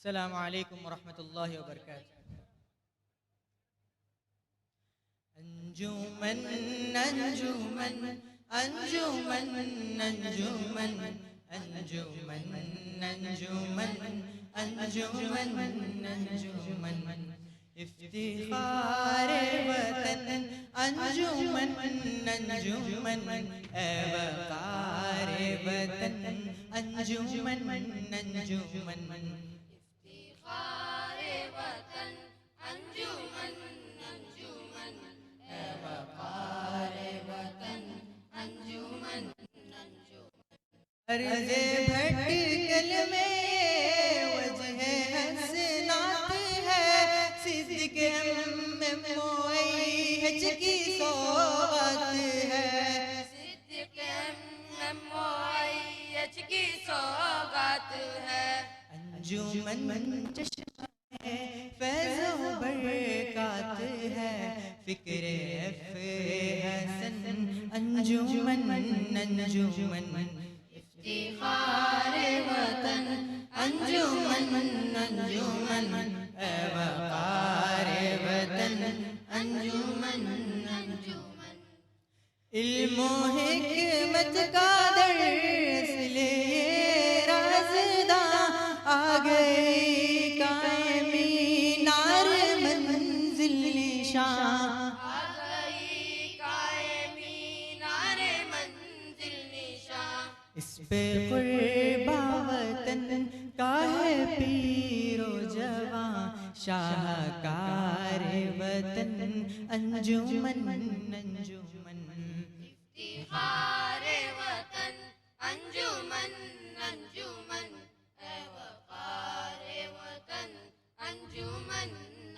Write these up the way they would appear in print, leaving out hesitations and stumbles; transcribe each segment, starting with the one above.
अस्सलामु अलैकुम वरहमतुल्लाहि वबरकातुहू। अंजुमन अंजुमन अंजुमन अंजुमन अंजुमन अंजुमन अंजुमन अंजुमन इफ्तिखार वतन अंजुमन अंजुमन वक़ार वतन अंजुमन अंजुमन इफ्तिखार वतन अंजुमन अंजुमन वक़ार वतन अंजुमन अंजुमन अर्ज़े भटकल में वजह हसनात है सिद्क़े मोइज की सौगात है सिद्क़े मोइज की सौगात है अंजुमन चश्मा है फैज़ो बरक़ात है फ़िक्रे हसन अंजुमन अंजुमन इफ्तिखार वतन अंजुमन अंजुमन वक़ार वतन अंजुमन अंजुमन इल्म हिकमत का दर्स ले राज़दां आ गए कायमी नार मंजिल निशां आ गई कायमी नारे मंजिल निशां इस पे क़ुर्बा वतन का है पीरो जवां शाहकार वतन अंजुमन अंजुमन इफ्तिखार वतन अंजुमन अंजुमन वक़ार वतन अंजुमन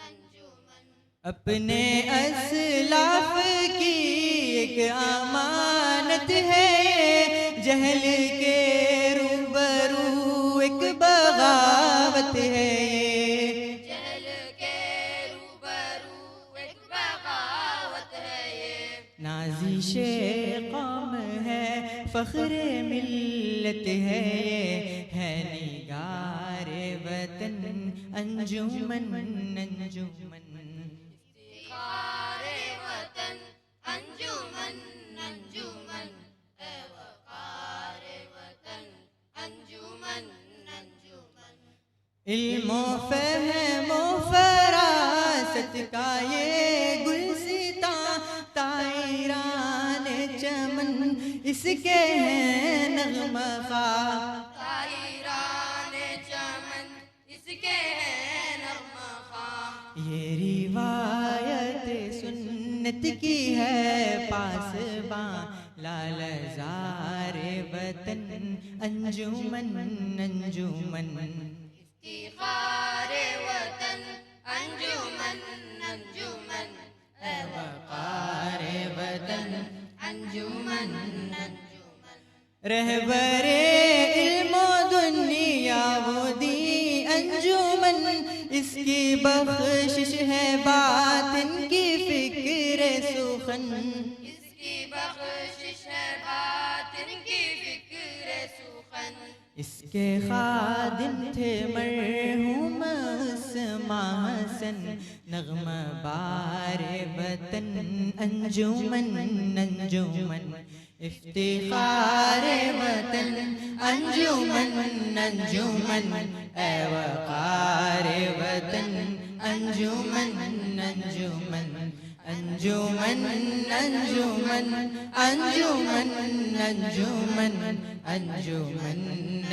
अंजुमन अपने असलाफ की एक अमानत है जहल के रूबरू एक बगावत है जहल के रूबरू एक बगावत है ये नाज़िशे कौम है फ़ख्रे मिल्लत है है निगार वतन अंजुमन अंजुमन इफ्तिखार वतन अंजुमन अंजुमन वक़ार वतन अंजुमन अंजुमन इल्मो फ़हमो फ़रासत का ये गुलसिता तायरान चमन इसके हैं नग़्मा तायरान चमन इसके हैं नग़्मा ख़्वाह ये रिवायत सुन्नत की है पासबां लालज़ार वतन अंजुमन अंजुमन इफ्तिखार वतन अंजुमन अंजुमन वक़ार वतन अंजुमन अंजुमन रहबरे इल्मो दुनिया वो दी अंजुमन इसकी बख्शिश है बातिन की फ़िक्र सुखन इसकी बख्शिश है बातिन की फ़िक्र सुखन इसके खादिम थे मरहूम उस्मां हसन नग़्मा बार वतन अंजुमन अंजुमन इफ्तिखार वतन अंजुमन अंजुमन वक़ार वतन अंजुमन अंजुमन अंजुमन अंजुमन अंजुमन अंजुमन अंजुमन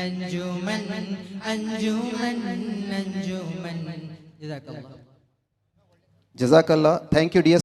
अंजुमन अंजुमन अंजुमन जज़ाकल्लाह। जज़ाकल्लाह। Thank you dear